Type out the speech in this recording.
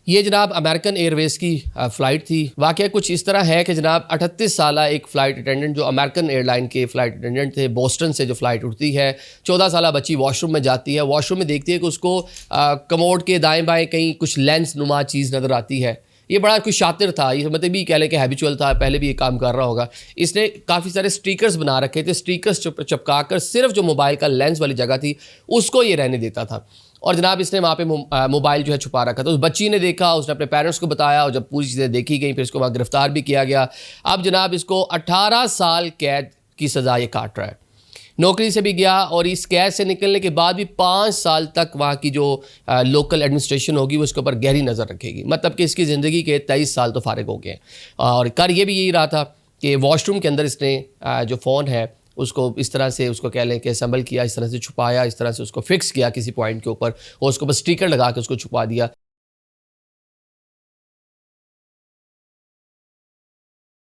ये जनाब American Airways की फ़्लाइट थी। वाक़या कुछ इस तरह है कि जनाब 38 साला एक फ़्लाइट अटेंडेंट जो अमेरिकन एयरलाइन के फ़्लाइट अटेंडेंट थे, बोस्टन से जो फ़्लाइट उड़ती है, 14 साला बच्ची वॉशरूम में जाती है। वॉशरूम में देखती है कि उसको कमोड के दाएँ बाएँ कहीं कुछ लेंस नुमा चीज़ नज़र आती है। ये बड़ा कुछ शातिर था, ये मतलब भी कह लें कि हैबिचुअल था, पहले भी ये काम कर रहा होगा। इसने काफ़ी सारे स्टिकर्स बना रखे थे, स्टिकर्स चिपका कर सिर्फ जो मोबाइल का लेंस वाली जगह थी उसको ये रहने देता था। और जनाब इसने वहाँ पे मोबाइल जो है छुपा रखा था। उस बच्ची ने देखा, उसने अपने पेरेंट्स को बताया और जब पूरी चीज़ें देखी गई फिर इसको वहाँ गिरफ्तार भी किया गया। अब जनाब इसको 18 साल कैद की सज़ा ये काट रहा है। नौकरी से भी गया और इस कैद से निकलने के बाद भी 5 साल तक वहाँ की जो लोकल एडमिनिस्ट्रेशन होगी वो उसके ऊपर गहरी नज़र रखेगी। मतलब कि इसकी ज़िंदगी के 23 साल तो फारिग हो गए हैं। और कर ये भी यही रहा था कि वॉशरूम के अंदर इसने जो फ़ोन है उसको इस तरह से उसको कह लें कि असम्बल किया, इस तरह से छुपाया, इस तरह से उसको फिक्स किया किसी पॉइंट के ऊपर और उसको बस स्टिकर लगा के उसको छुपा दिया।